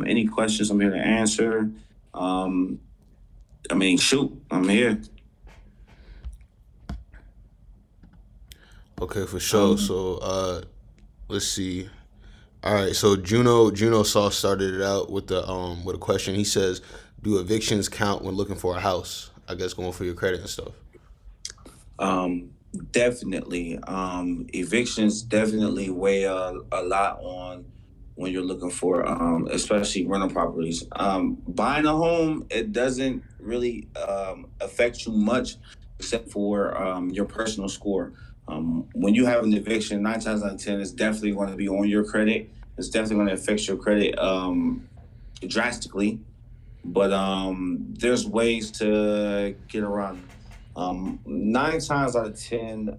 Any questions, I'm here to answer. Um, Shoot, I'm here. Okay, for sure. Um, So let's see. All right, so Juno Sauce started it out with a question. He says, "Do evictions count when looking for a house? I guess going for your credit and stuff." um, Definitely. Evictions definitely weigh a lot on when you're looking for, especially rental properties. Buying a home, it doesn't really affect you much, except for your personal score. When you have an eviction, 9 times out of 10, it's definitely going to be on your credit. It's definitely going to affect your credit drastically. But there's ways to get around it. 9 times out of 10,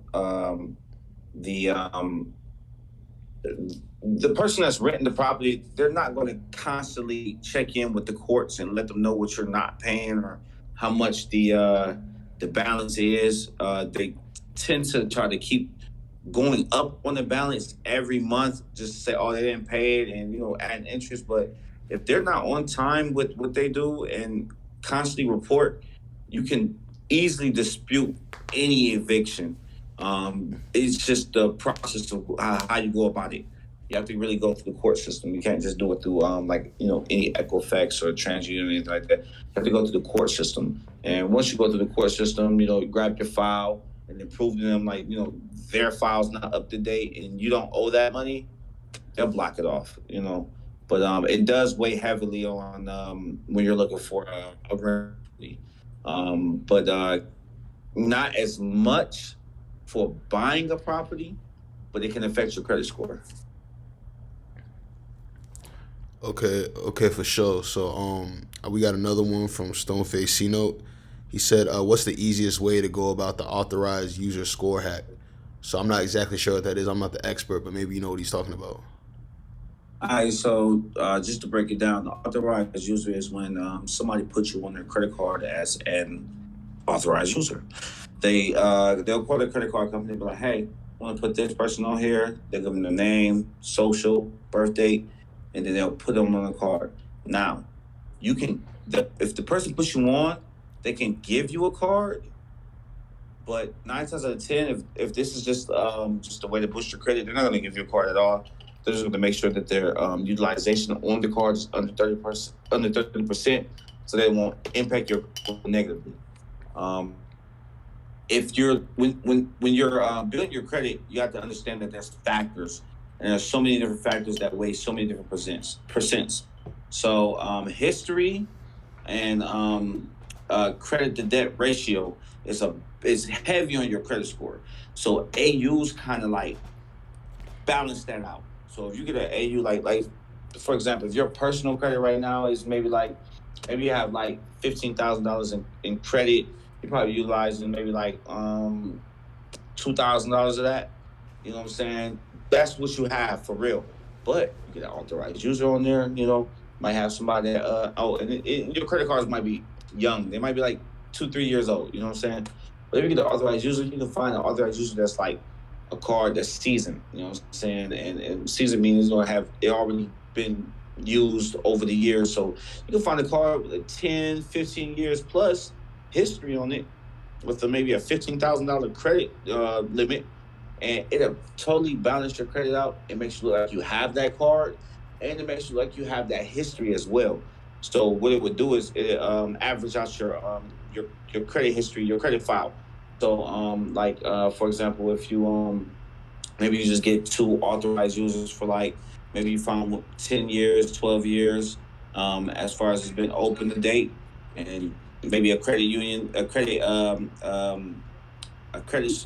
the um, the person that's renting the property, they're not going to constantly check in with the courts and let them know what you're not paying or how much the balance is. They tend to try to keep going up on the balance every month, just to say, oh, they didn't pay it, and add interest. But if they're not on time with what they do and constantly report, you can easily dispute any eviction. It's just the process of how you go about it. You have to really go through the court system. You can't just do it through any Equifax or TransUnion or anything like that. You have to go through the court system. And once you go through the court system, you grab your file and then prove to them, like, their file's not up to date and you don't owe that money, they'll block it off. But it does weigh heavily on when you're looking for a remedy. But not as much for buying a property, but it can affect your credit score. Okay, for sure. So we got another one from Stoneface C Note. He said, "What's the easiest way to go about the authorized user score hack?" So I'm not exactly sure what that is. I'm not the expert, but maybe you know what he's talking about. All right, so just to break it down, the authorized user is when somebody puts you on their credit card as an authorized user. They'll call their credit card company and be like, "Hey, I want to put this person on here." They give them their name, social, birth date, and then they'll put them on the card. Now, if the person puts you on, they can give you a card, but 9 times out of 10, if this is just a way to boost your credit, they're not going to give you a card at all. They're just going to make sure that their utilization on the card is under 30%, so they won't impact your negatively. Um, if you're when you're building your credit, you have to understand that there's factors, and there's so many different factors that weigh so many different percents. So history and credit to debt ratio is heavy on your credit score. So AU's kind of like balance that out. So if you get an AU, like for example, if your personal credit right now is maybe you have like $15,000 in credit, you're probably utilizing maybe like $2,000 of that. You know what I'm saying? That's what you have for real. But you get an authorized user on there. Might have somebody that your credit cards might be young. They might be like 2, 3 years old. You know what I'm saying? But if you get an authorized user, you can find an authorized user that's like a card that's seasoned. You know what I'm saying? And seasoned means it's gonna have it already been used over the years. So you can find a card with 10, 15 years plus history on it with maybe a $15,000 credit limit, and it'll totally balance your credit out. It makes you look like you have that card, and it makes you like you have that history as well. So what it would do is it average out your credit history, your credit file. So for example, if you maybe you just get two authorized users for like maybe you found 10 years, 12 years, as far as it's been open to date, and maybe a credit union, a credit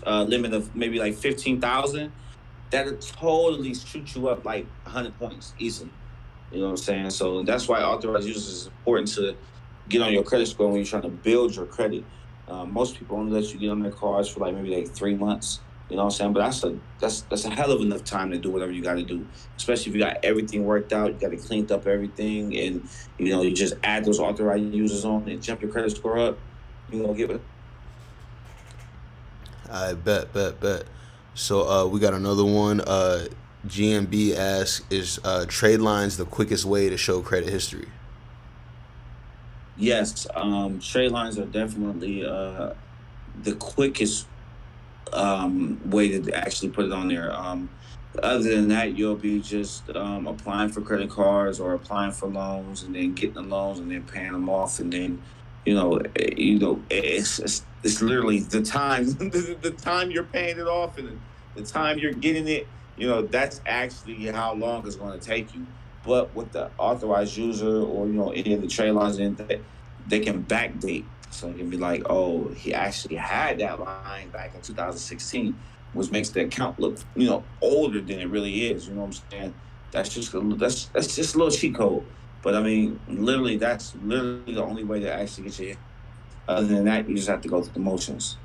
limit of maybe like 15,000. That'll totally shoot you up like 100 points easily. You know what I'm saying? So that's why authorized users is important to get on your credit score when you're trying to build your credit. Most people only let you get on their cards for like maybe like 3 months. You know what I'm saying? But that's a hell of enough time to do whatever you got to do. Especially if you got everything worked out, you got it cleaned up everything, and you just add those authorized users on and jump your credit score up. Give it. I bet. So we got another one. GMB asks, is trade lines the quickest way to show credit history? Yes, trade lines are definitely the quickest way to actually put it on there. Other than that, you'll be just applying for credit cards or applying for loans, and then getting the loans, and then paying them off, and then it's literally the time the time you're paying it off, and the time you're getting it. That's actually how long it's going to take you. But with the authorized user, or any of the trade lines, and that they can backdate. So it can be like, oh, he actually had that line back in 2016, which makes the account look, older than it really is. You know what I'm saying? That's just a little cheat code. But I mean, literally, that's literally the only way to actually get you. Other than that, you just have to go through the motions.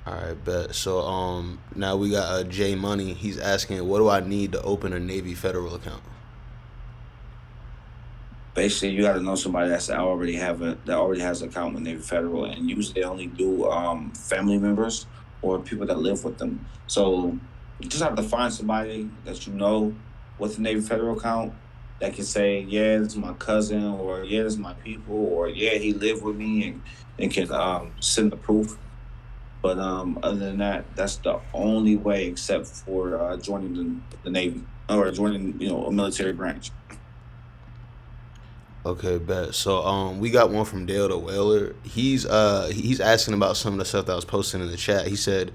All right, bet. So now we got J Money. He's asking, what do I need to open a Navy Federal account? Basically, you got to know somebody that already has an account with Navy Federal, and usually they only do family members or people that live with them. So you just have to find somebody that you know with a Navy Federal account that can say, yeah, this is my cousin, or yeah, this is my people, or yeah, he lived with me, and can send the proof. But other than that, that's the only way, except for joining the Navy, or joining a military branch. Okay, bet. So we got one from Dale the Whaler. He's asking about some of the stuff that I was posting in the chat. He said,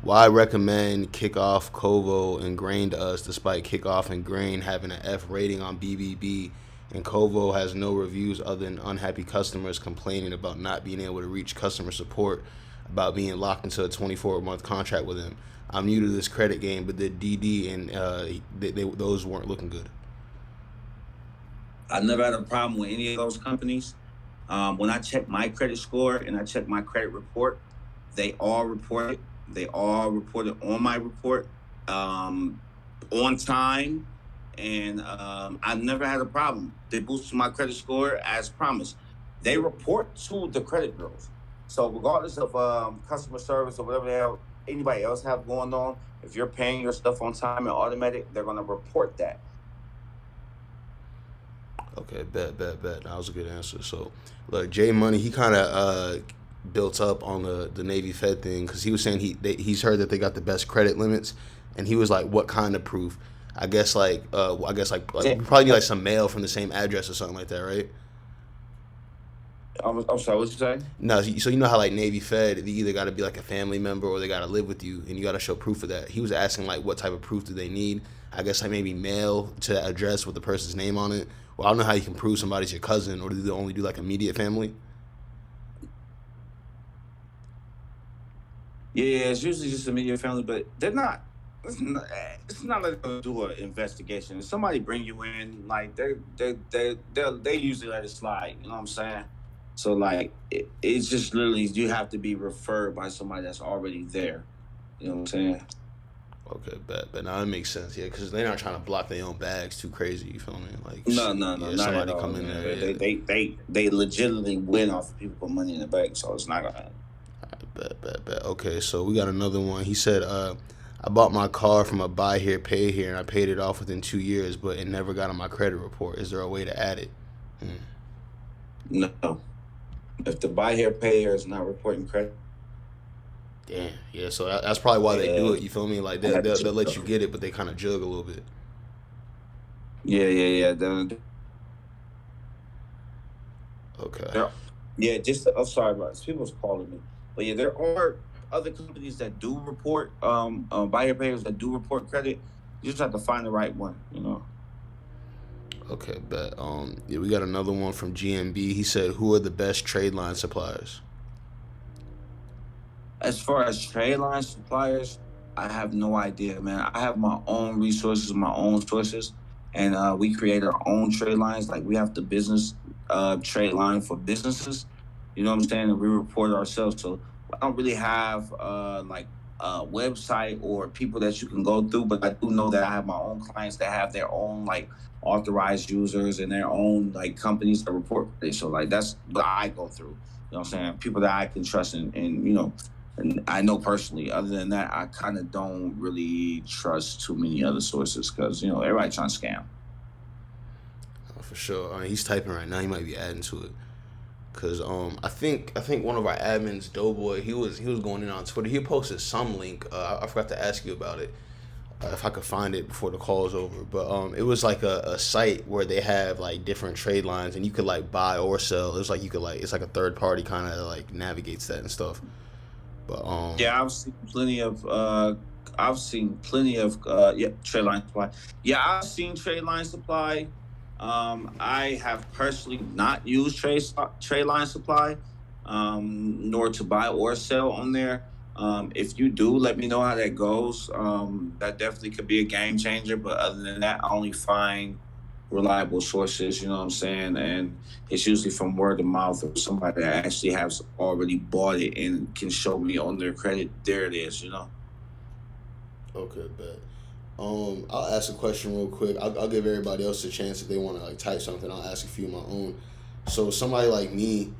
why recommend Kickoff, Kovo, and Grain to us despite Kickoff and Grain having an F rating on BBB, and Kovo has no reviews other than unhappy customers complaining about not being able to reach customer support about being locked into a 24-month contract with him. I'm new to this credit game, but the DD and those weren't looking good. I never had a problem with any of those companies. When I check my credit score and I check my credit report, they all report it. They all reported on my report on time, and I never had a problem. They boosted my credit score as promised. They report to the credit bureaus. So regardless of customer service or whatever the hell anybody else have going on, if you're paying your stuff on time and automatic, they're going to report that. Okay, bet. That was a good answer. So, look, Jay Money, he kind of built up on the Navy Fed thing because he was saying he's heard that they got the best credit limits, and he was like, "What kind of proof?" I guess like you probably need like some mail from the same address or something like that, right? I'm sorry, what you say? No, so you know how like Navy Fed, they either got to be like a family member or they got to live with you, and you got to show proof of that. He was asking like, what type of proof do they need? I guess like maybe mail to that address with the person's name on it. Well, I don't know how you can prove somebody's your cousin, or do they only do like immediate family? Yeah, it's usually just immediate family, but they're not. It's not like they'll do an investigation. If somebody bring you in, like they usually let it slide. You know what I'm saying? So like it's just literally you have to be referred by somebody that's already there. You know what I'm saying? Okay, but now it makes sense, yeah, because they're not trying to block their own bags too crazy. You feel me? Like, No, yeah, not at somebody all. come in Man. there, yeah. They legitimately win off of people put money in the bank, so it's not gonna. Bet. Okay, so we got another one. He said, I bought my car from a buy here, pay here, and I paid it off within 2 years, but it never got on my credit report. Is there a way to add it? No, if the buy here pay here is not reporting credit. Damn, yeah. So that's probably why they do it. You feel me? Like they'll let you Yeah, get it, but they kind of jug a little bit. yeah. Okay. Yeah, just I'm sorry about this. People's calling me, but yeah, there are other companies that do report buyer payers that do report credit. You just have to find the right one. Okay, bet. Yeah, we got another one from GMB. He said, "Who are the best trade line suppliers?" As far as trade line suppliers, I have no idea, man. I have my own resources, my own sources, and we create our own trade lines. Like we have the business trade line for businesses. You know what I'm saying? And we report ourselves. So I don't really have like a website or people that you can go through, but I do know that I have my own clients that have their own like authorized users and their own like companies that report. So like that's what I go through. You know what I'm saying? People that I can trust and And I know personally. Other than that, I kind of don't really trust too many other sources because everybody trying to scam. For sure. He's typing right now. He might be adding to it. Cause I think one of our admins, Doughboy, he was going in on Twitter. He posted some link. I forgot to ask you about it. If I could find it before the call is over. But it was like a site where they have like different trade lines and you could like buy or sell. It was like you could like it's like a third party kind of like navigates that and stuff. But Yeah, I've seen plenty of trade line supply. Yeah, I've seen trade line supply. I have personally not used trade line supply, nor to buy or sell on there. If you do, let me know how that goes. That definitely could be a game changer. But other than that, I only find reliable sources. You know what I'm saying? And it's usually from word of mouth or somebody that actually has already bought it and can show me on their credit. There it is. okay, bet. I'll ask a question real quick. I'll give everybody else a chance if they want to like type something. I'll ask a few of my own. So somebody like me,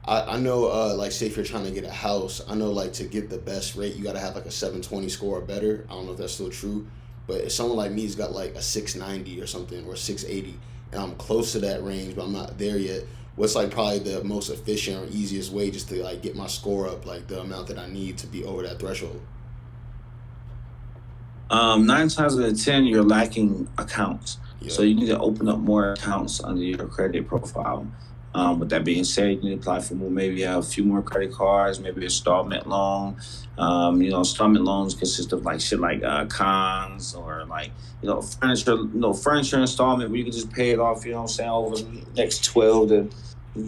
I know like say if you're trying to get a house, I know like to get the best rate you gotta have like a 720 score or better. I don't know if that's still true, but if someone like me's got like a 690 or something or 680, and I'm close to that range, but I'm not there yet. What's like probably the most efficient or easiest way just to like get my score up like the amount that I need to be over that threshold? Nine times out of 10, you're lacking accounts. Yeah. So you need to open up more accounts under your credit profile. With that being said, you need to apply for maybe a few more credit cards, maybe installment loan. Installment loans consist of like shit like cons or like, furniture installment where you can just pay it off, over the next 12 to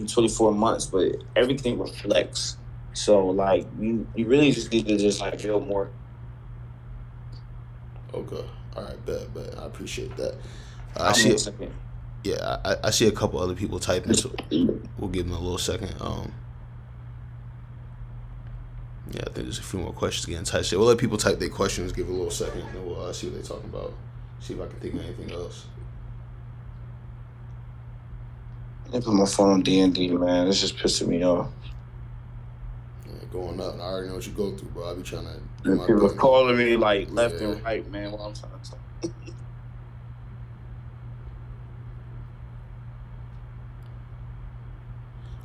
24 months, but everything reflects. So like you really just need to just like build more. Okay. All right. Bet. I appreciate that. I I'm see one it. second. Yeah. I see a couple other people typing, so we'll give them a little second. Yeah, I think there's a few more questions getting typed. So we'll let people type their questions. Give it a little second, and we'll see what they're talking about. See if I can think of anything else. I put my phone on D&D, man. It's just pissing me off. Yeah, going up. I already know what you go through, bro. I be trying to do And my people are thing. calling me like left Yeah. and right, man. While I'm trying to talk.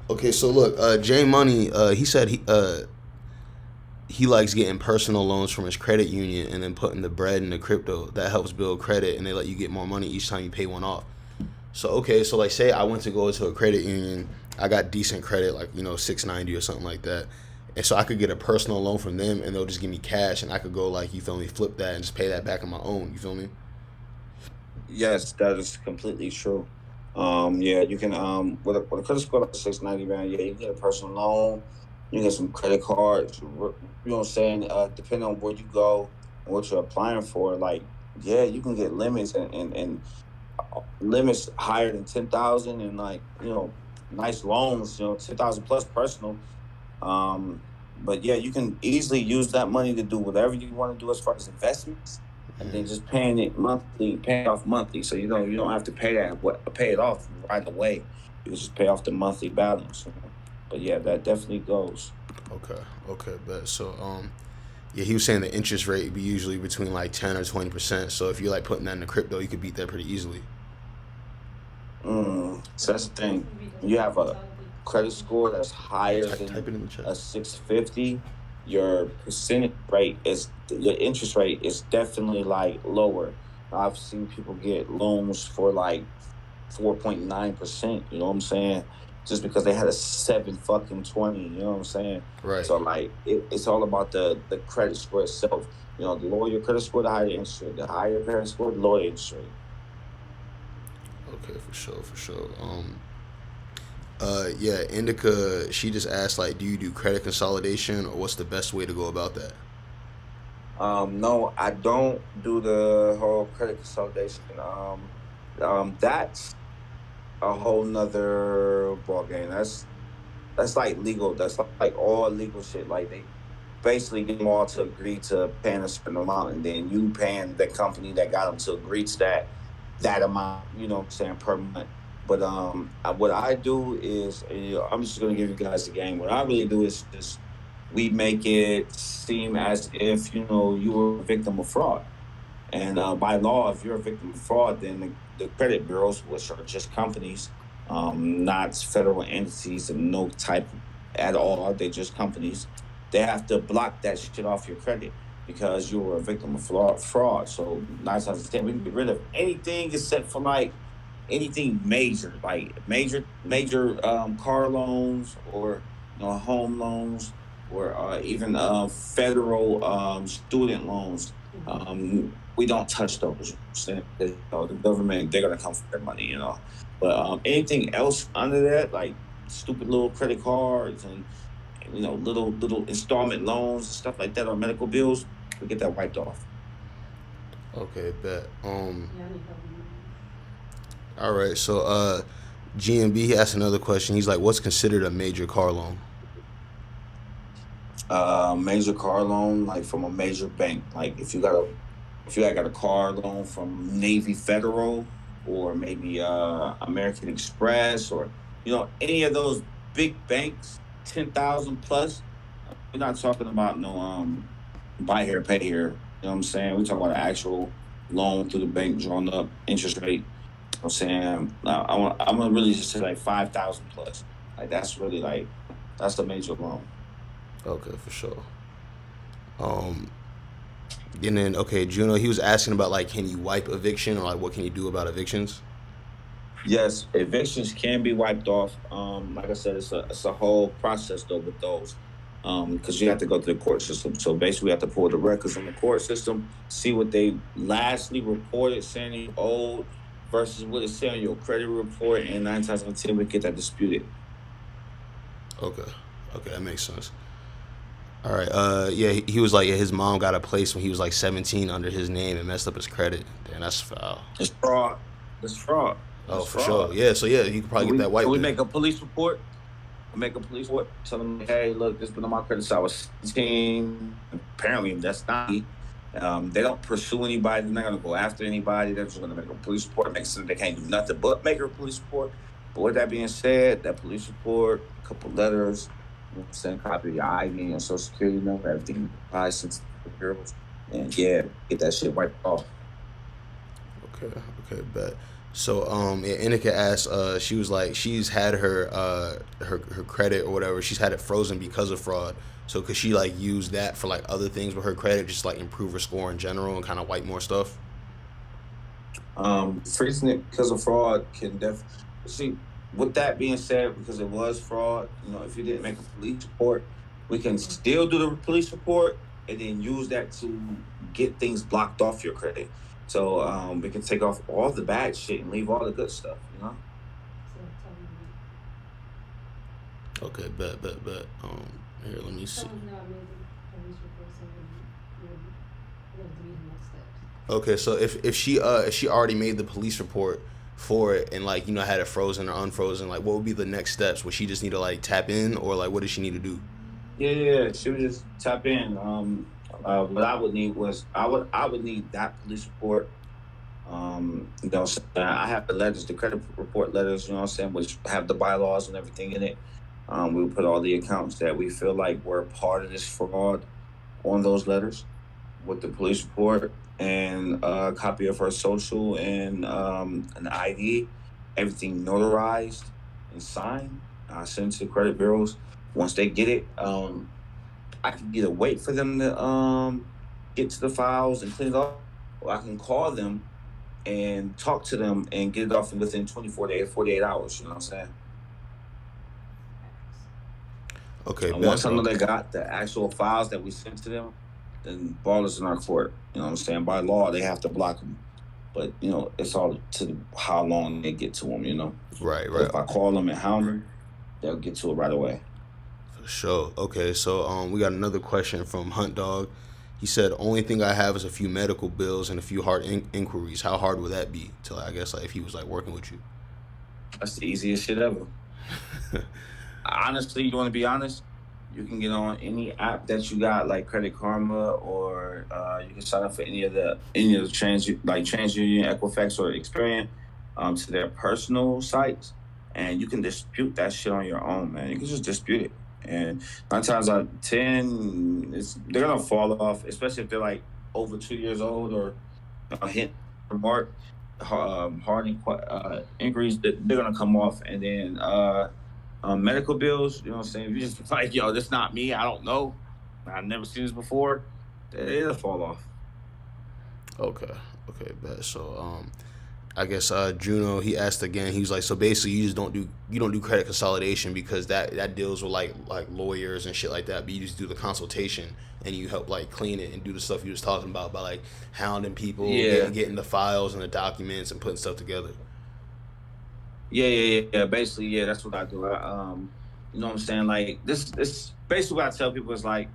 Okay, so look, Jay Money, he said he likes getting personal loans from his credit union and then putting the bread in the crypto. That helps build credit, and they let you get more money each time you pay one off. So okay, so like say I went to go to a credit union, I got decent credit, like 690 or something like that, and so I could get a personal loan from them, and they'll just give me cash, and I could go like flip that and just pay that back on my own. You feel me? Yes, that is completely true. Yeah, you can with a credit score like 690, man. Yeah, you can get a personal loan. You can get some credit cards. You know what I'm saying? Depending on where you go and what you're applying for, like yeah, you can get limits and limits higher than 10,000 and like nice loans. 10,000 plus personal. Um, but yeah, you can easily use that money to do whatever you want to do as far as investments, and then just paying it off monthly. So you don't have to pay it off right away. You just pay off the monthly balance. But yeah, that definitely goes. Okay, bet. So yeah, he was saying the interest rate would be usually between like 10 or 20%. So if you're like putting that in the crypto, you could beat that pretty easily. So that's the thing. You have a credit score that's higher Type than it in the chat. a 650. Your interest rate is definitely like lower. I've seen people get loans for like 4.9%. You know what I'm saying? Just because they had a 7 fucking 20. You know what I'm saying? Right. So like it's all about the credit score itself. The lower your credit score, the higher interest rate. The higher your credit score, the lower interest rate. Okay, for sure. Yeah, Indica, she just asked like, do you do credit consolidation, or what's the best way to go about that? No, I don't do the whole credit consolidation. That's a whole nother ball game. That's like legal. That's like all legal shit. Like they basically get them all to agree to paying a certain amount, and then you paying the company that got them to agree to that amount. You know what I'm saying, per month. But what I do is, I'm just gonna give you guys the game. What I really do is just we make it seem as if you were a victim of fraud. And by law, if you're a victim of fraud, then the credit bureaus, which are just companies, not federal entities and no type at all, they're just companies, they have to block that shit off your credit because you were a victim of fraud. So 9 times out of 10, we can get rid of anything except for like anything major, like major car loans or home loans or even federal student loans. We don't touch those. The government, they're gonna come for their money, But anything else under that, like stupid little credit cards and little installment loans and stuff like that, or medical bills, we get that wiped off. Okay, bet. All right. So, GMB, he asked another question. He's like, "What's considered a major car loan?" Major car loan, like from a major bank, like if you got a car loan from Navy Federal or maybe American Express or any of those big banks, 10,000 plus. We're not talking about no buy here pay here. You know what I'm saying? We're talking about an actual loan through the bank, drawn up interest rate. I'm saying I'm gonna really just say like 5,000 plus. Like that's really like that's a major loan. Okay, for sure. Um, and then okay, Juno, he was asking about like, can you wipe eviction or like what can you do about evictions? Yes, evictions can be wiped off. Like I said, it's a whole process though with those. Because you have to go to the court system. So basically, we have to pull the records from the court system, see what they lastly reported saying you owed versus what it said on your credit report, and 9 times out of 10 we get that disputed. Okay, okay, that makes sense. All right. Yeah, he was like, yeah, his mom got a place when he was like 17 under his name and messed up his credit. Damn, that's foul. It's fraud. It's fraud. Oh, It's for sure. fraud. Yeah. So yeah, you could probably get that Can wiped we then. make a police report? Make a police report, tell them, hey, look, this been on my credit side. I was 17. Apparently, that's not me. They don't pursue anybody. They're not going to go after anybody. They're just going to make a police report. It makes sense they can't do nothing but make a police report. But with that being said, that police report, a couple letters, send a copy of your ID and your social security number, everything, license, girls, and yeah, get that shit wiped off. Okay. Okay. Bet. So yeah, Inika asked. She was like, she's had her credit or whatever. She's had it frozen because of fraud. So could she like use that for like other things with her credit, just like improve her score in general and kind of wipe more stuff? Freezing it because of fraud can definitely see. With that being said, because it was fraud, if you didn't make a police report, we can still do the police report and then use that to get things blocked off your credit. So we can take off all the bad shit and leave all the good stuff. Okay. Bet. Here, let me see. Okay, so if she already made the police report for it and like had it frozen or unfrozen, like what would be the next steps? Would she just need to like tap in or like what does she need to do? Yeah, she would just tap in. What I would need was I would need that police report. So I have the letters, the credit report letters. Which have the bylaws and everything in it. We would put all the accounts that we feel like were part of this fraud on those letters with the police report and a copy of her social and an ID, everything notarized and signed. Sent to the credit bureaus. Once they get it, I can either wait for them to get to the files and clean it up, or I can call them and talk to them and get it off within 24 to 48 hours. You know what I'm saying? Okay, And bet, once I know bro. they got the actual files that we sent to them, then ball is in our court. You know what I'm saying? By law, they have to block them. But, it's all to how long they get to them. Right, But right. if I call them and hound them, they'll get to it right away. For sure. Okay, so we got another question from Hunt Dog. He said, "Only thing I have is a few medical bills and a few hard inquiries. How hard would that be? To I guess like if he was like working with you." That's the easiest shit ever. Honestly, you want to be honest? You can get on any app that you got, like Credit Karma, or you can sign up for any of the TransUnion, Equifax, or Experian, to their personal sites, and you can dispute that shit on your own, man. You can just dispute it, And 9 times out of 10, they're gonna fall off, especially if they're like over 2 years old or hit the mark. Hard inquiries, they're gonna come off, and then medical bills. You know what I'm saying? If you just like, yo, this not me. I don't know. I've never seen this before. It'll fall off. Okay, okay, bet. So I guess Juno, he asked again. He was like, so basically, you don't do credit consolidation because that deals with like lawyers and shit like that. But you just do the consultation and you help like clean it and do the stuff you was talking about by like hounding people, Yeah. getting the files and the documents and putting stuff together. Yeah. Basically, yeah, that's what I do. You know what I'm saying? Like this basically what I tell people is like,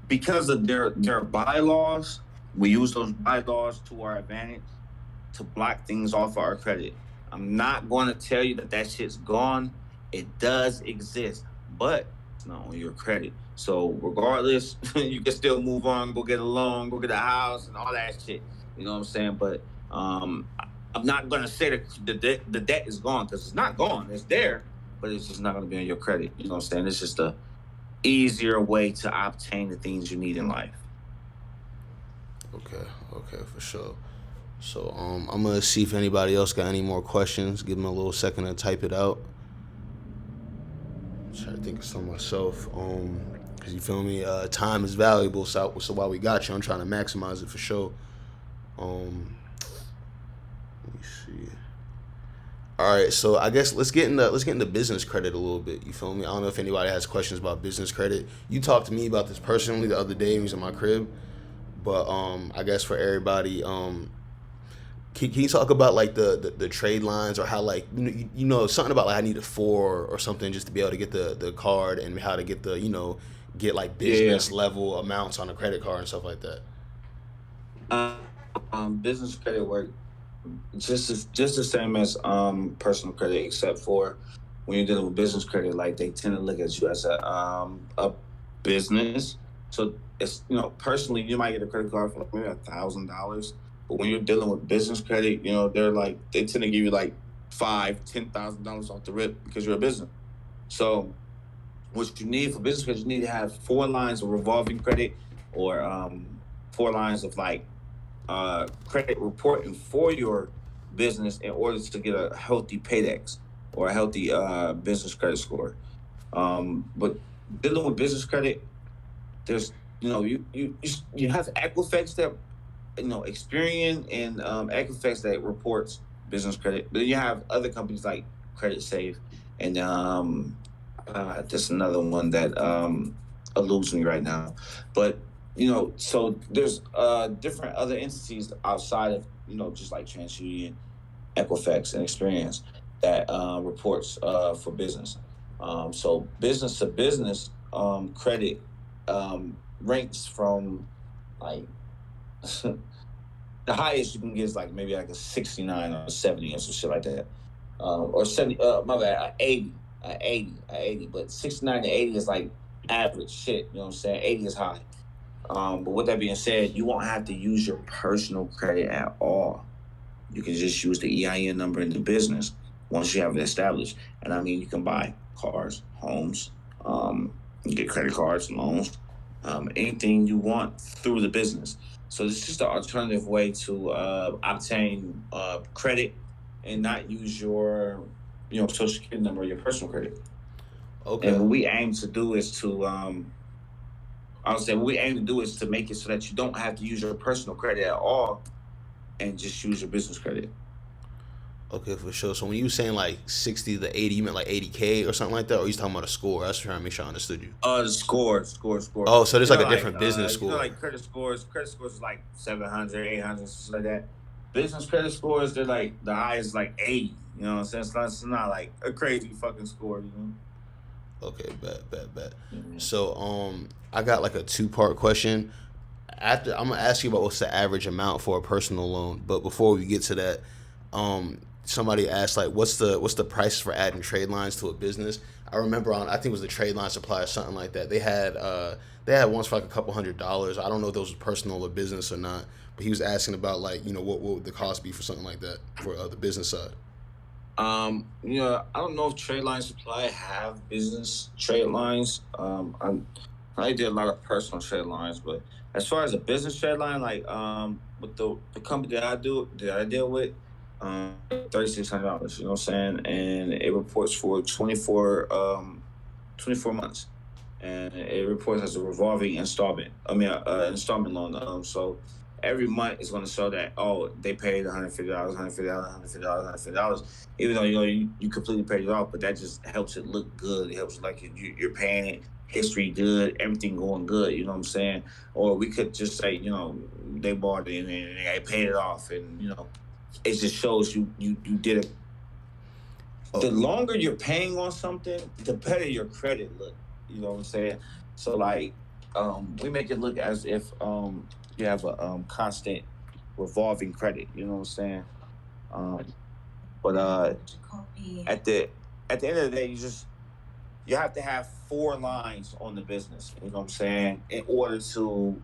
because of their bylaws, we use those bylaws to our advantage to block things off of our credit. I'm not going to tell you that shit's gone. It does exist, but it's not on your credit. So regardless, you can still move on, go get a loan, go get a house, and all that shit. You know what I'm saying? But I'm not going to say that the debt is gone, because it's not gone. It's there, but it's just not going to be on your credit. You know what I'm saying? It's just a easier way to obtain the things you need in life. Okay, okay, for sure. So I'm gonna see if anybody else got any more questions. Give them a little second to type it out. Try to think of some myself. Cause you feel me. Time is valuable, so while we got you, I'm trying to maximize it for sure. Let me see. All right, so I guess let's get into business credit a little bit. You feel me? I don't know if anybody has questions about business credit. You talked to me about this personally the other day when he was in my crib, but I guess for everybody, can you talk about like the trade lines, or how like you know something about like I need a 4 or something just to be able to get the card, and how to get get like business level amounts on a credit card and stuff like that. Business credit work just the same as personal credit, except for when you're dealing with business credit, like they tend to look at you as a business. So it's, personally, you might get a credit card for like maybe $1,000, but when you're dealing with business credit, they tend to give you like $5,000-$10,000 off the rip because you're a business. So what you need for business credit, you need to have 4 lines of revolving credit, or 4 lines of like credit reporting for your business in order to get a healthy paydex or a healthy business credit score. But dealing with business credit, there's you have Equifax that Experian, and Equifax that reports business credit, but then you have other companies like Credit Safe, and there's another one that eludes me right now. But so there's different other entities outside of just like TransUnion, Equifax, and Experience that reports for business. So business to business credit ranks from like the highest you can get is like maybe like a 69 or a 70 or some shit like that. Or 70, my bad, 80, 80. But 69 to 80 is like average shit. You know what I'm saying? 80 is high. But with that being said, you won't have to use your personal credit at all. You can just use the EIN number in the business once you have it established. And I mean, you can buy cars, homes, you get credit cards, loans, anything you want through the business. So it's just an alternative way to obtain credit and not use your, social security number or your personal credit. Okay. And what we aim to do is to I would say what we aim to do is to make it so that you don't have to use your personal credit at all, and just use your business credit. Okay, for sure. So when you were saying like 60 to 80, you meant like 80K or something like that, or you talking about a score? I was trying to make sure I understood you. The score. Oh, so there's like a different business score. Like credit scores is like 700, 800, something like that. Business credit scores, they're like the highest is like 80. You know what I'm saying? It's not like a crazy fucking score, Okay, bet. Mm-hmm. So I got like a 2-part question. After I'm gonna ask you about what's the average amount for a personal loan, but before we get to that, somebody asked like what's the price for adding trade lines to a business. I remember I think it was the Trade Line Supply or something like that. They had ones for like a couple $100s. I don't know if those was personal or business or not, but he was asking about like what would the cost be for something like that for the business side. I don't know if trade line supply have business trade lines. I did a lot of personal trade lines, but as far as a business trade line, like with the company that I deal with, $3,600. You know what I'm saying, and it reports for 24 months, and it reports as a revolving installment. Installment loan. So every month it's going to show that they paid $150, $150, $150, $150, even though you completely paid it off, but that just helps it look good. It helps like you're paying it. History good, everything going good. You know what I'm saying? Or we could just say, they bought it and they paid it off, and it just shows you did it. The longer you're paying on something, the better your credit look. You know what I'm saying? So like, we make it look as if you have a constant revolving credit. You know what I'm saying? Um, but at the at the end of the day, you have to have 4 lines on the business. You know what I'm saying? In order to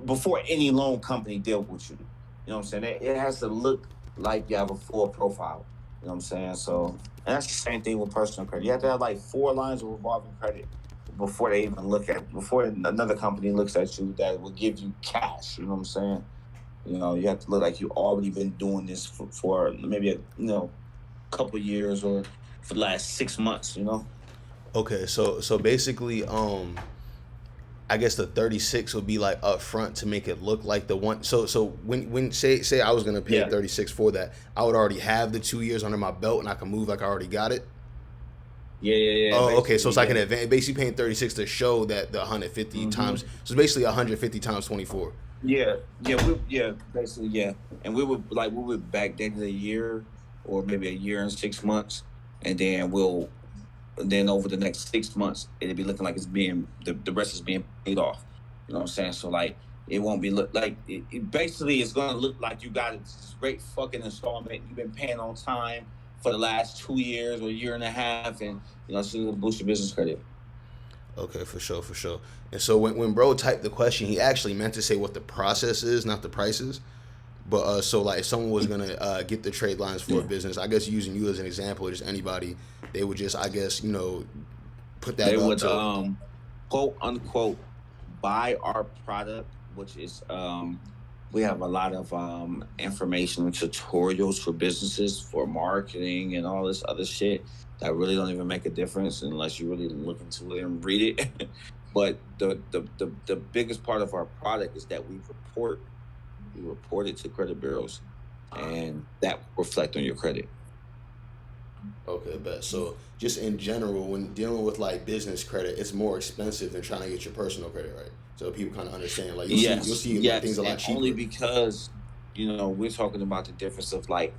before any loan company deal with you. You know what I'm saying? It has to look like you have a full profile. You know what I'm saying? So, and that's the same thing with personal credit. You have to have like 4 lines of revolving credit before another company looks at you that will give you cash. You know what I'm saying? You have to look like you already been doing this for maybe couple years or for the last 6 months. Okay, so basically, I guess the 36 would be like up front to make it look like the one. So when say I was gonna pay Yeah. 36 for that, I would already have the 2 years under my belt and I can move like I already got it. Yeah. Oh, okay. So it's like an Yeah. advance, basically paying 36 to show that the 150 times. So it's basically 150 times 24. Basically, yeah. And we would backdate it a year or maybe a year and 6 months, and then over the next 6 months, it'll be looking like the rest is being paid off. You know what I'm saying? So like, it won't be look like basically it's gonna look like you got a great fucking installment. You've been paying on time for the last 2 years or a year and a half, and it's gonna boost your business credit. Okay, for sure, for sure. And so when bro typed the question, he actually meant to say what the process is, not the prices. But so like if someone was gonna get the trade lines for a Yeah. business, I guess using you as an example, or just anybody, they would just I guess put that They up would to. quote unquote buy our product, which is we have a lot of information and tutorials for businesses for marketing and all this other shit that really don't even make a difference unless you really look into it and read it. But the biggest part of our product is that we report it to credit bureaus, and that will reflect on your credit. Okay, bet. So just in general, when dealing with like business credit, it's more expensive than trying to get your personal credit right. So people kind of understand. Like you'll Yes, see like things yes, a lot and only cheaper. because we're talking about the difference of like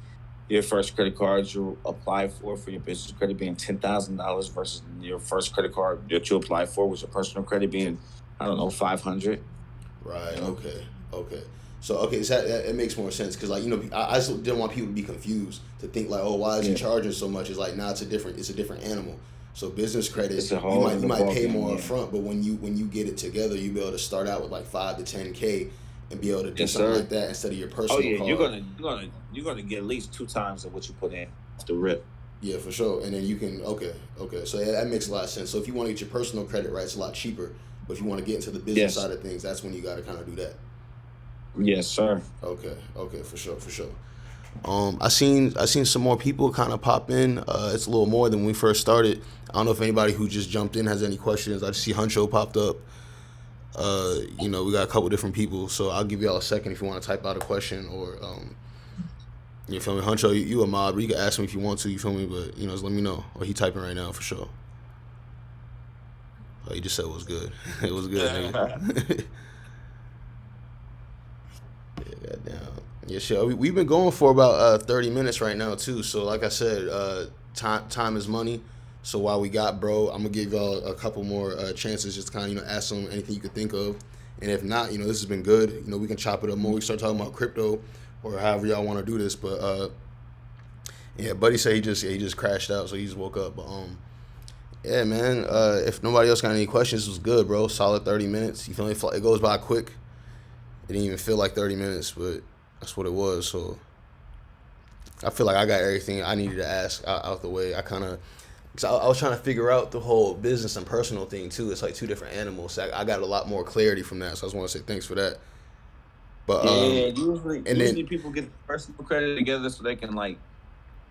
your first credit card you apply for your business credit being $10,000 versus your first credit card that you apply for with your personal credit being, I don't know, 500. Right. You know. Okay. Okay. So okay, so that it makes more sense because like I just didn't want people to be confused to think like, oh, why is he Yeah, charging so much? It's like nah, it's a different animal. So business credit, it's a you whole might you other might ball pay game. more up Yeah. front, but when you get it together, you be able to start out with like 5 to 10K and be able to do Yes, something like sir. that instead of your Oh personal yeah, you're card. gonna you're gonna get at least 2 times of what you put in off the rip. Yeah, for sure. And then you can okay. So yeah, that makes a lot of sense. So if you want to get your personal credit right, it's a lot cheaper. But if you want to get into the business Yes. side of things, that's when you got to kind of do that. Yes, sir. Okay, for sure, for sure. I seen some more people kind of pop in. It's a little more than when we first started. I don't know if anybody who just jumped in has any questions. I just see Huncho popped up. We got a couple different people, so I'll give y'all a second if you want to type out a question or you feel me, Huncho. You a mob, but you can ask him if you want to. You feel me, but just let me know. Or he typing right now for sure. Oh, he just said it was good. It was good, nigga. Yeah, goddamn. Yeah, sure. We've been going for about 30 minutes right now too. So like I said, time is money. So while we got bro, I'm gonna give y'all a couple more chances just to kind of ask them anything you could think of, and if not, this has been good. We can chop it up more. We start talking about crypto or however y'all want to do this. But yeah, buddy said he just crashed out, so he just woke up. But yeah, man. If nobody else got any questions, it was good, bro. Solid 30 minutes. You feel me? It goes by quick. It didn't even feel like 30 minutes, but that's what it was. So I feel like I got everything I needed to ask out the way. I was trying to figure out the whole business and personal thing too. It's like two different animals. So I got a lot more clarity from that. So I just want to say thanks for that. But Yeah, usually and then people get personal credit together so they can like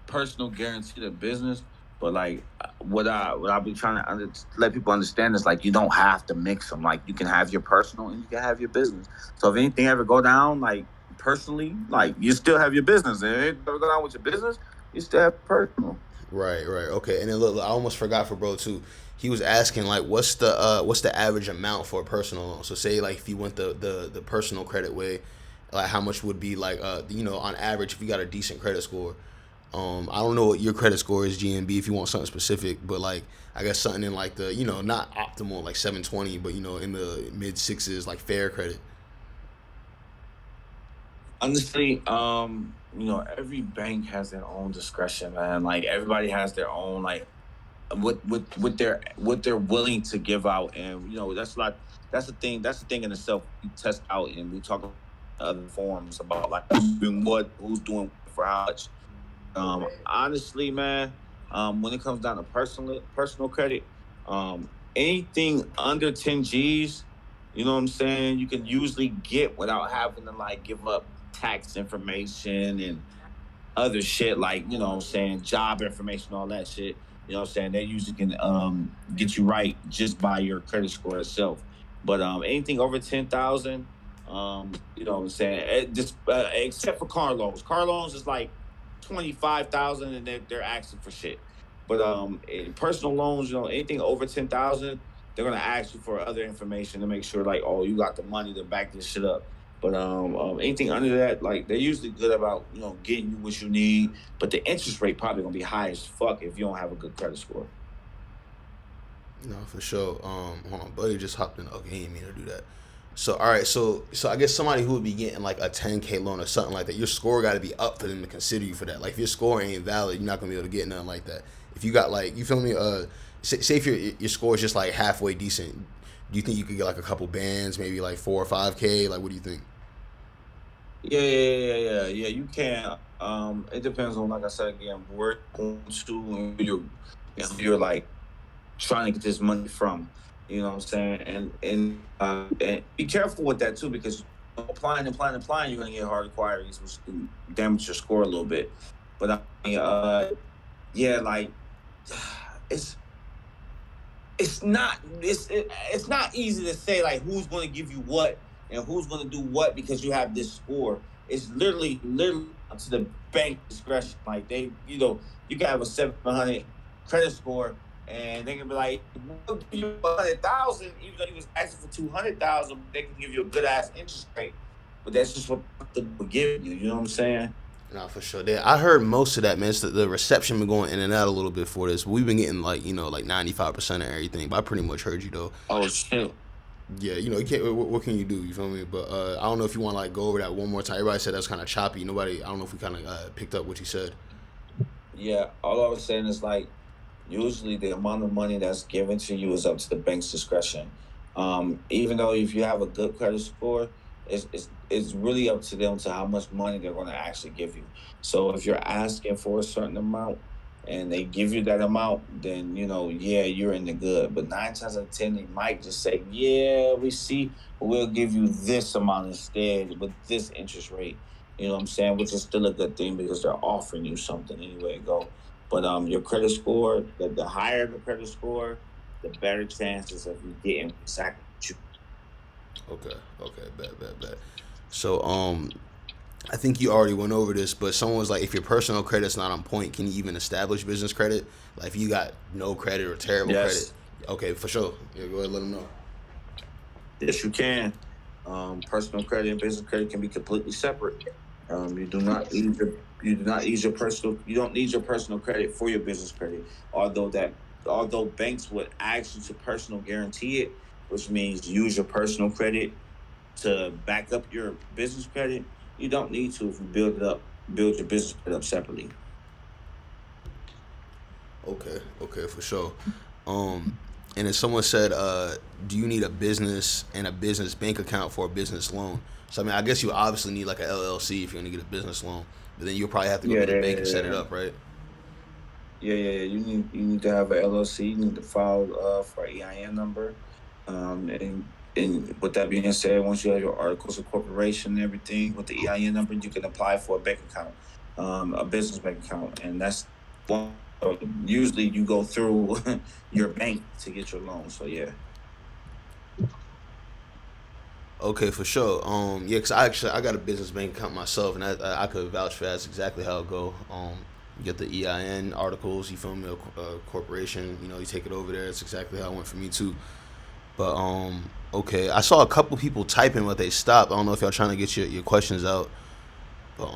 personal guarantee the business. But like what I be trying to let people understand is like you don't have to mix them. Like you can have your personal and you can have your business. So if anything ever go down, like personally, like you still have your business. And if it ever go down with your business, you still have personal. right, okay. And then look, I almost forgot for bro too. He was asking like, what's the average amount for a personal loan? So say like if you went the personal credit way, like how much would be like on average if you got a decent credit score. I don't know what your credit score is, GMB, if you want something specific, but like I guess something in like the not optimal like 720, but in the mid sixes like fair credit. Honestly, every bank has their own discretion, man. Like everybody has their own like what they're willing to give out, and that's the thing in itself. We test out and we talk about other forums about like who's doing what for how much. Honestly, man, when it comes down to personal credit, anything under 10 G's, you know what I'm saying, you can usually get without having to like give up tax information and other shit like, you know what I'm saying, job information, all that shit. You know what I'm saying? They usually can get you right just by your credit score itself. But anything over 10,000, you know what I'm saying? Just except for car loans. Car loans is like 25,000 and they're asking for shit. But in personal loans, anything over 10,000, they're gonna ask you for other information to make sure like, oh, you got the money to back this shit up. But anything under that, like they're usually good about getting you what you need. But the interest rate probably gonna be high as fuck if you don't have a good credit score. No, for sure. Hold on, buddy just hopped in. Okay, he didn't mean to do that. So all right, so I guess somebody who would be getting like a 10K loan or something like that, your score got to be up for them to consider you for that. Like if your score ain't valid, you're not gonna be able to get nothing like that. If you got like, you feel me? Say if your score is just like halfway decent, do you think you could get like a couple bands, maybe like 4 or 5K? Like what do you think? Yeah. You can. It depends on, like I said again, where you're going to and who you're like trying to get this money from. You know what I'm saying? And be careful with that too, because applying, you're gonna get hard inquiries, which can damage your score a little bit. But I mean, yeah, like it's it's not easy to say like who's going to give you what and who's going to do what because you have this score. It's literally up to the bank discretion. Like you can have a 700 credit score and they can be like, we'll give you 100,000 even though you was asking for 200,000. They can give you a good ass interest rate, but that's just what they're giving you. You know what I'm saying? Nah, for sure. I heard most of that, man. It's the reception been going in and out a little bit for this. We've been getting like like 95% of everything. But I pretty much heard you though. Oh shit. Yeah, you can't. What can you do? You feel me? But I don't know if you want to like go over that one more time. Everybody said that's kind of choppy. Nobody. I don't know if we kind of picked up what you said. Yeah, all I was saying is like usually the amount of money that's given to you is up to the bank's discretion. Even though if you have a good credit score, it's really up to them to how much money they're going to actually give you. So if you're asking for a certain amount and they give you that amount, then yeah, you're in the good. But 9 times out of 10, they might just say, yeah, we see, but we'll give you this amount instead with this interest rate. You know what I'm saying? Which is still a good thing because they're offering you something anyway. Go. But your credit score, the higher the credit score, the better chances of you getting exactly what you. Okay, bet. So I think you already went over this, but someone was like, if your personal credit's not on point, can you even establish business credit? Like if you got no credit or terrible credit. Yes. Okay, for sure. Yeah, go ahead, let them know. Yes, you can. Personal credit and business credit can be completely separate. You do not need your personal. You don't need your personal credit for your business credit. Although banks would ask you to personal guarantee it, which means use your personal credit to back up your business credit. You don't need to if you build your business credit up separately. Okay, for sure. Um, and then someone said, do you need a business and a business bank account for a business loan? So I mean, I guess you obviously need like a LLC if you're gonna get a business loan. But then you'll probably have to go Yeah, to the yeah, bank and set it yeah. up, right? Yeah. You need to have an LLC. You need to file for EIN number. And with that being said, once you have your articles of corporation and everything with the EIN number, you can apply for a bank account, a business bank account, and that's one. Usually, you go through your bank to get your loan. So yeah. Okay, for sure. Yeah, cause I got a business bank account myself, and I could vouch for that's exactly how it go. You get the EIN articles, you feel me, a corporation, you know, you take it over there. It's exactly how it went for me too. But okay, I saw a couple people typing, but they stopped. I don't know if y'all trying to get your questions out, but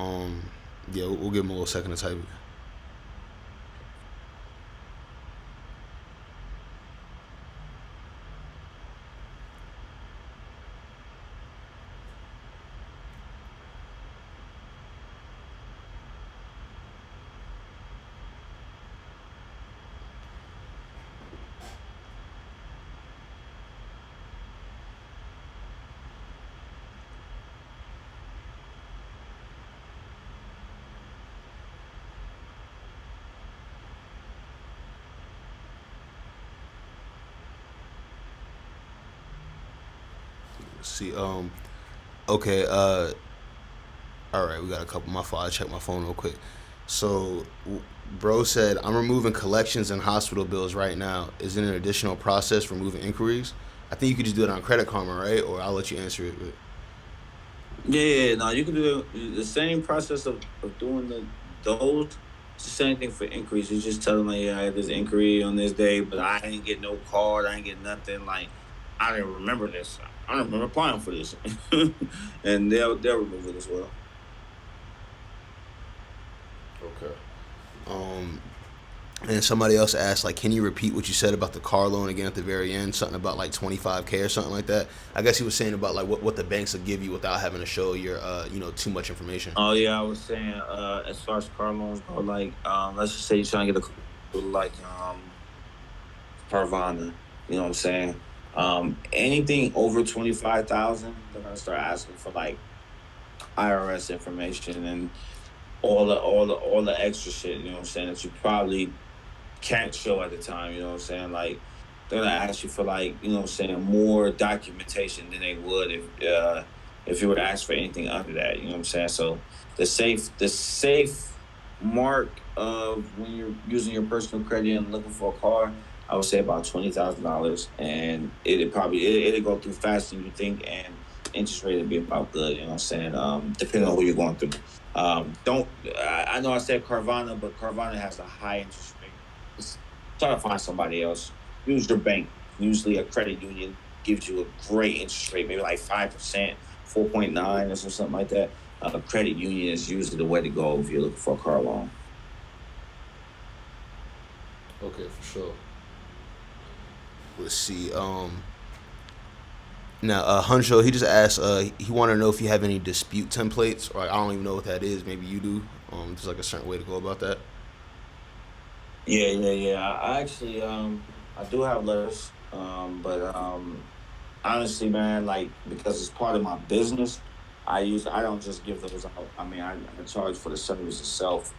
yeah, we'll give them a little second to type it. Let's see. Okay. All right, we got a couple. My fault. I checked my phone real quick. So, bro said, I'm removing collections and hospital bills right now. Is it an additional process removing inquiries? I think you could just do it on Credit Karma, right? Or I'll let you answer it. But Yeah. No, you can do the same process of doing those. It's the same thing for inquiries. You just tell them, like, yeah, I had this inquiry on this day, but I didn't get no card. I didn't get nothing. Like, I didn't remember this. I don't remember applying for this, and they'll remove it as well. okay. Um, and somebody else asked, like, can you repeat what you said about the car loan again at the very end? Something about like 25K or something like that. I guess he was saying about like what the banks will give you without having to show your too much information. Oh yeah, I was saying, as far as car loans go, like, let's just say you're trying to get a car, like, Carvana. You know what I'm saying? Anything over 25,000, they're gonna start asking for like IRS information and all the extra shit. You know what I'm saying, that you probably can't show at the time. You know what I'm saying? Like, they're gonna ask you for, like, you know what I'm saying, more documentation than they would if you were to ask for anything under that. You know what I'm saying? So the safe mark of when you're using your personal credit and looking for a car, I would say about $20,000, and it'll go through faster than you think, and interest rate will be about good. You know what I'm saying? Depending on who you're going through. Don't I know I said Carvana, but Carvana has a high interest rate. Just try to find somebody else. Use your bank. Usually, a credit union gives you a great interest rate, maybe like 5%, 4.9, or something like that. A credit union is usually the way to go if you're looking for a car loan. Okay, for sure. Let's see. Now, Huncho, he just asked. He wanted to know if you have any dispute templates, or I don't even know what that is. Maybe you do. There's like a certain way to go about that. Yeah. I actually I do have letters, but honestly, man, like, because it's part of my business, I don't just give those out. I mean, I charge for the service itself,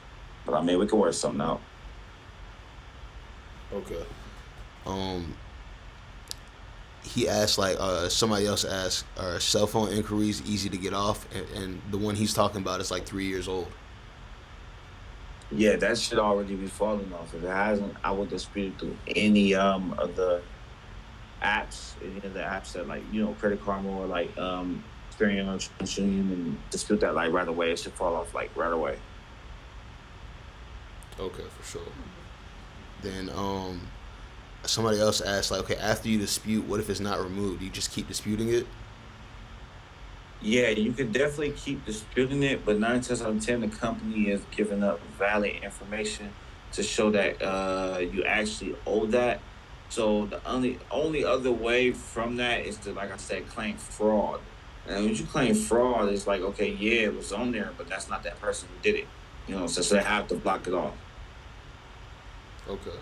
but I mean, we can work something out. Okay. Um, he asked like somebody else asked, are cell phone inquiries easy to get off? And the one he's talking about is like 3 years old. Yeah, that should already be falling off. If it hasn't, I would dispute it through any of the apps, any of the apps that, like, Credit Karma or like Experian or TransUnion, and dispute that like right away. It should fall off like right away. Okay, for sure. Then somebody else asked like, okay, after you dispute, what if it's not removed? Do you just keep disputing it? Yeah, you could definitely keep disputing it, but nine times out of ten, the company is giving up valid information to show that you actually owe that. So the only other way from that is to, like I said, claim fraud. And when you claim fraud, it's like, okay, yeah, it was on there, but that's not that person who did it. So they have to block it off. Okay.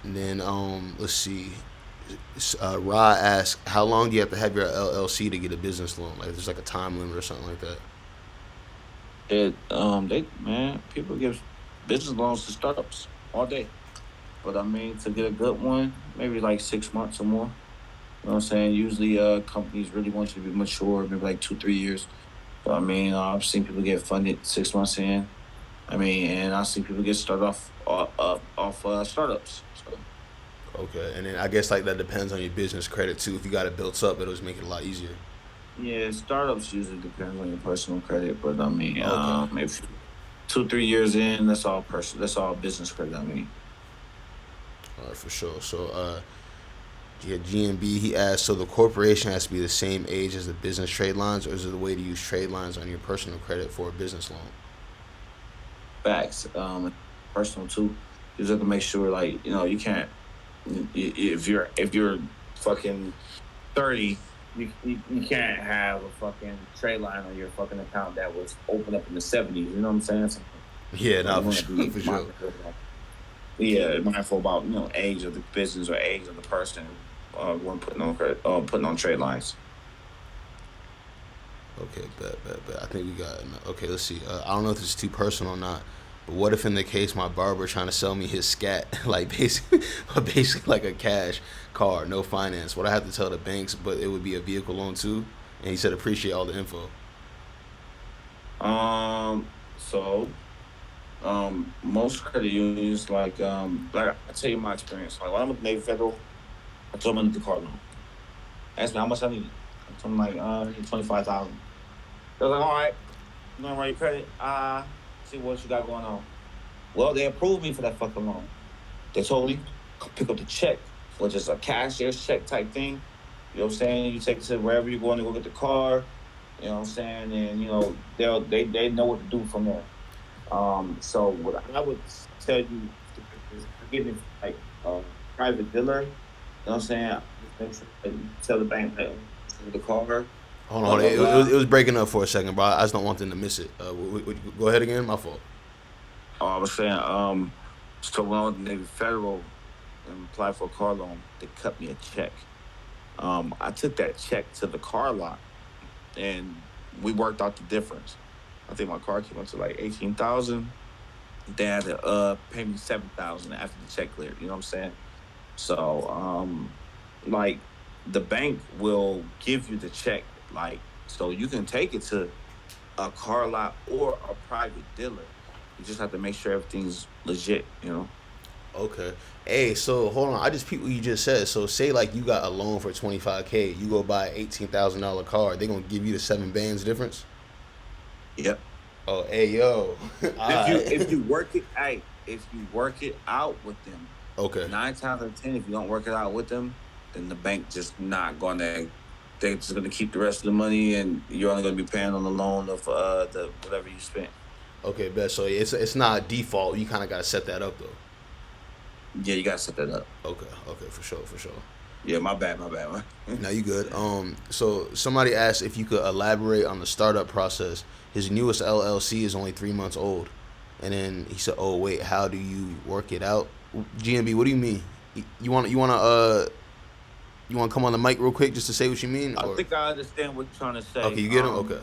And then let's see. Ra asks, how long do you have to have your LLC to get a business loan? Like, there's like a time limit or something like that. People give business loans to startups all day. But I mean, to get a good one, maybe like 6 months or more. You know what I'm saying? Usually, companies really want you to be mature, maybe like 2, 3 years. So I mean, I've seen people get funded 6 months in. I mean, and I've seen people get started off startups. So Okay, and then I guess like that depends on your business credit too. If you got it built up, it'll just make it a lot easier. yeah, startups usually depends on your personal credit, but I mean, Okay. if 2, 3 years in, that's all That's all business credit. I mean, All right, for sure. So, yeah, GMB, he asked, so the corporation has to be the same age as the business trade lines, or is it a way to use trade lines on your personal credit for a business loan? facts. Personal too. You just have to make sure, like, you can't. If you're fucking 30, you can't have a fucking trade line on your fucking account that was opened up in the 70s. You know what I'm saying? Yeah, So nah, you for want to sure, be for sure. mindful about, yeah, mindful about age of the business or age of the person when putting on credit, putting on trade lines. Okay, bet. I think we got. Okay, let's see. I don't know if this is too personal or not, but what if in the case my barber trying to sell me his scat, like basically like a cash card, no finance? What I have to tell the banks, but it would be a vehicle loan too. And he said appreciate all the info. Most credit unions, like I tell you my experience. Like when I'm with Navy Federal, I told them I need the car loan. Asked me how much I needed. I told them like I need 25,000. They're like, all right, you gonna write your credit? See what you got going on. Well, they approved me for that fucking loan. They told me pick up the check, which is a cashier's check type thing. You know what I'm saying? You take it to wherever you're going to go get the car. You know what I'm saying? And they know what to do from there. So what I would tell you is get it like a private dealer. You know what I'm saying? Just make sure that you tell the bank that the car, Hold on, blah hold on. blah It blah. was breaking up for a second, bro. I just don't want them to miss it. Go ahead again. My fault. I was saying, so when I was in the Navy Federal and applied for a car loan, they cut me a check. I took that check to the car lot and we worked out the difference. I think my car came up to like 18,000. They had to pay me 7,000 after the check cleared. You know what I'm saying? So like the bank will give you the check, like so you can take it to a car lot or a private dealer. You just have to make sure everything's legit. Okay. Hey, so hold on. I just peeped what you just said. So say like you got a loan for 25K, you go buy $18,000 car, they gonna give you the 7 bands difference. Yep. Oh, hey yo. All If right. you work it, hey, if you work it out with them, Okay. 9 times out of 10, if you don't work it out with them, then the bank just not gonna. They're just gonna keep the rest of the money, and you're only gonna be paying on the loan of the whatever you spent. Okay, bet. So it's not default. You kind of gotta set that up though. Yeah, you gotta set that up. Okay, for sure, for sure. Yeah, my bad. Now you good. So somebody asked if you could elaborate on the startup process. His newest LLC is only 3 months old, and then he said, "Oh wait, how do you work it out?" GMB, what do you mean? You want to come on the mic real quick just to say what you mean, I or think I understand what you're trying to okay, say. you get him. Okay,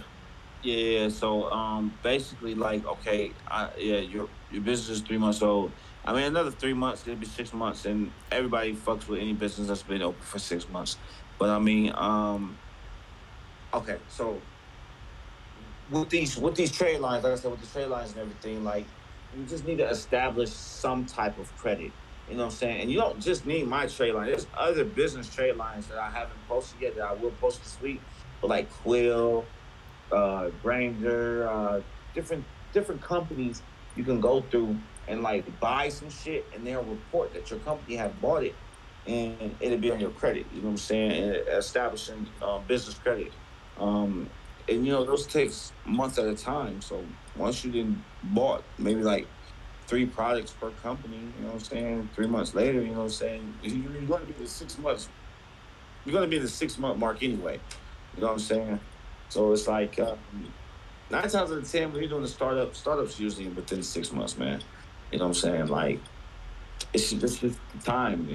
Yeah. So, basically, like, okay, yeah, your business is 3 months old. I mean, another 3 months, it'll be 6 months, and everybody fucks with any business that's been open for 6 months. But I mean, okay, so with these trade lines, like I said, with the trade lines and everything, like you just need to establish some type of credit. You know what I'm saying? And you don't just need my trade line. There's other business trade lines that I haven't posted yet that I will post this week. But like Quill, Granger, different companies you can go through and like buy some shit, and they'll report that your company have bought it, and it'll be on your credit. You know what I'm saying? And establishing business credit. Um, and those takes months at a time. So once you didn't bought maybe like 3 products per company, you know what I'm saying? 3 months later, you know what I'm saying? You're going to be in the 6 months. You're going to be in the 6 month mark anyway. You know what I'm saying? So it's like 9 times out of 10 when you're doing the startups usually within 6 months, man. You know what I'm saying? Like it's just time.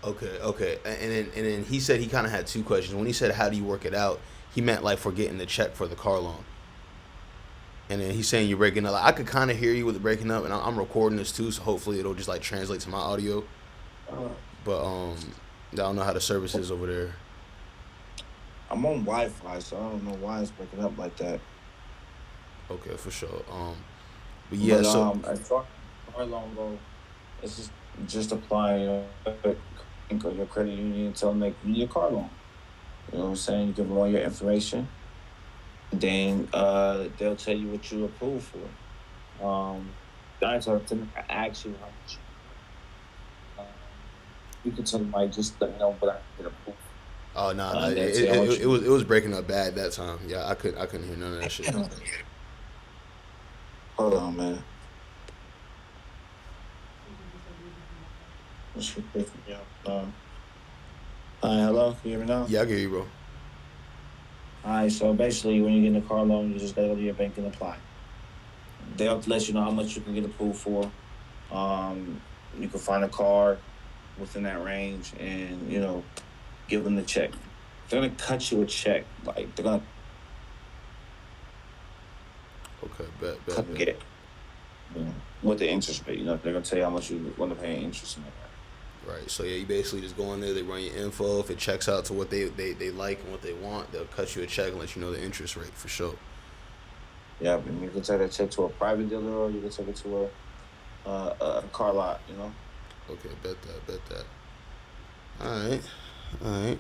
Okay. And then he said he kind of had two questions. When he said how do you work it out, he meant like for getting the check for the car loan. And then he's saying you're breaking up. Like, I could kind of hear you with the breaking up, and I'm recording this too, so hopefully it'll just like translate to my audio. Uh, But I don't know how the service is over there. I'm on Wi-Fi, so I don't know why it's breaking up like that. Okay, for sure. But yeah, But so as far as car loan go, it's just applying your credit union until they give you your car loan. You know what I'm saying? You give them all your information, then they'll tell you what you approve for. Guys are to ask you how much. You can tell them like just let me know what I can approve. oh no, no, They'll tell you how much it was breaking up bad that time. Yeah, I couldn't hear none of that shit. Hold on, man. Let's repeat from you. Hi, hello. Can you hear me now? Yeah, I get you, bro. All right. So basically, when you get in a car loan, you just gotta go to your bank and apply. They'll let you know how much you can get approved for. You can find a car within that range, and give them the check. They're gonna cut you a check. Like they're gonna Okay, bet. get what the interest rate. They're gonna tell you how much you're gonna pay in interest and all that. Right. So yeah, you basically just go in there, they run your info. If it checks out to what they like and what they want, they'll cut you a check and let you know the interest rate for sure. Yeah, and you can take that check to a private dealer, or you can take it to a car lot. Okay, bet that. All right.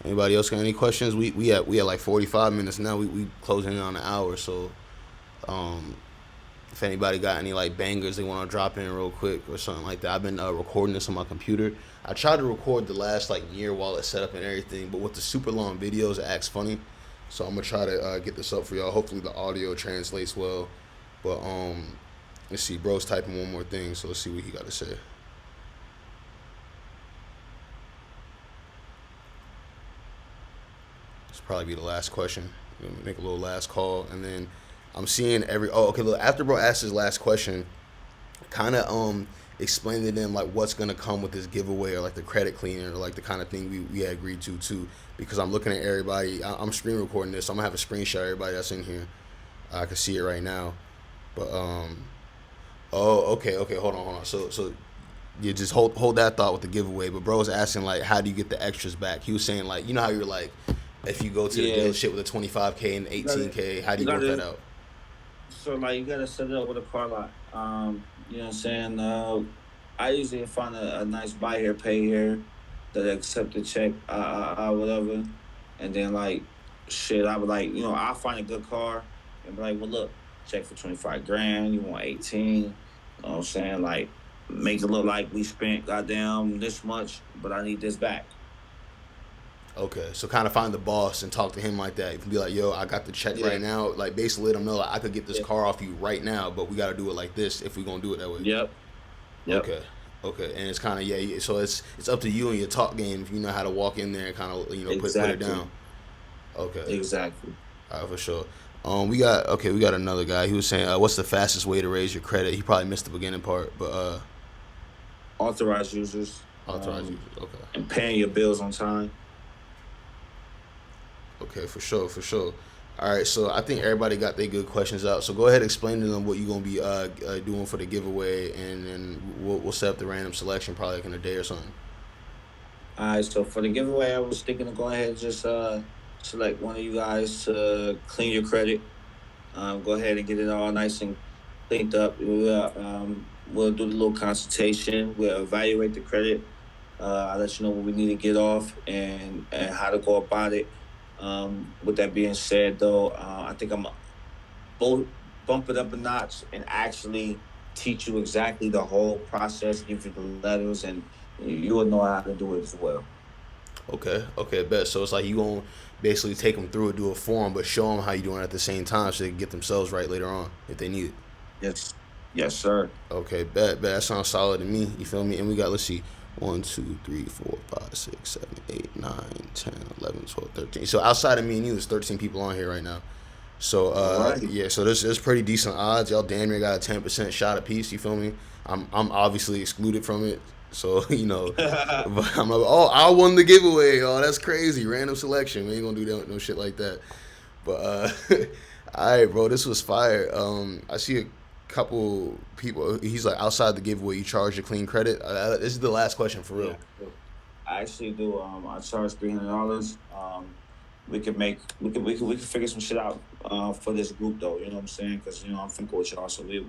Anybody else got any questions? We had like 45 minutes now. We closing in on an hour, so um, if anybody got any like bangers they want to drop in real quick or something like that. I've been recording this on my computer. I tried to record the last like year while it's set up and everything, but with the super long videos, it acts funny. So I'm gonna try to get this up for y'all. Hopefully the audio translates well. But let's see, bro's typing one more thing, so let's see what he got to say. This will probably be the last question. Make a little last call, and then I'm seeing every. Oh, okay. Look, after bro asked his last question, kind of explain to them like what's gonna come with this giveaway or like the credit cleaner or like the kind of thing we had agreed to too. Because I'm looking at everybody. I'm screen recording this, so I'm gonna have a screenshot of everybody that's in here. I can see it right now, but oh, okay. Hold on. So you just hold that thought with the giveaway. But bro was asking like, how do you get the extras back? He was saying like, how you're like, if you go to the Yeah, dealership with a 25K and you gotta, 18K, how do you you work that gotta. out? So like you gotta set it up with a car lot. You know what I'm saying? I usually find a nice buy here, pay here that accept the check, whatever, and then like shit. I would like I'll find a good car and be like, well, look, check for 25 grand. You want 18? You know what I'm saying? Like make it look like we spent goddamn this much, but I need this back. Okay, so kind of find the boss and talk to him like that. You can be like, yo, I got the check Yeah, right now. Like basically let him know like I could get this yeah, car off you right now, but we got to do it like this if we gonna do it that way. yep, yep, Okay. Okay, and it's kind of so it's up to you and your talk game if you know how to walk in there and kind of put it exactly, down. Okay, exactly. all right, for sure. We got another guy. He was saying, what's the fastest way to raise your credit? He probably missed the beginning part, but Authorized users, authorized users. Okay, and paying your bills on time. okay, for sure. All right, so I think everybody got their good questions out. So go ahead and explain to them what you're gonna be doing for the giveaway, and then we'll set up the random selection probably like in a day or something. All right, so for the giveaway, I was thinking of going ahead and just select one of you guys to clean your credit. Go ahead and get it all nice and cleaned up. We'll do the little consultation. We'll evaluate the credit. I'll let you know what we need to get off and how to go about it. With that being said, though, I think I'm both bump it up a notch and actually teach you exactly the whole process, give you the letters, and you will know how to do it as well. Okay, bet. So it's like you gonna basically take them through it, do a form, but show them how you doing it at the same time so they can get themselves right later on if they need it. Yes, yes, sir. Okay, bet. That sounds solid to me. You feel me? And we got, let's see, 1, 2, 3, 4, 5, 6, 7, 8, 9, 10, 11, 12, 13. So outside of me and you, there's 13 people on here right now. So All right. yeah, so there's pretty decent odds. Y'all damn near got a 10% shot apiece. You feel me? I'm obviously excluded from it. So but I'm like, oh, I won the giveaway. Oh, that's crazy. Random selection. We ain't gonna do no shit like that. But all right, bro, this was fire. I see a couple people. He's like, outside the giveaway, you charge a clean credit. This is the last question for Yeah, real. I actually do. I charge $300. We can figure some shit out for this group though. You know what I'm saying? Because I'm thinking with y'all, so we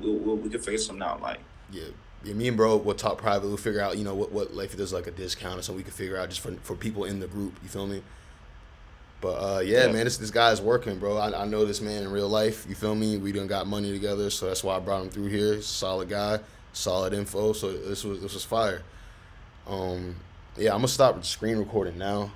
can figure something out. Like, Yeah. Yeah, me and bro will talk private. We'll figure out, what like if there's like a discount or something we can figure out just for people in the group. You feel me? But yeah, yeah, man, this guy's working, bro. I know this man in real life. You feel me? We done got money together, so that's why I brought him through here. He's a solid guy, solid info. So this was fire. Um, yeah, I'm gonna stop screen recording now.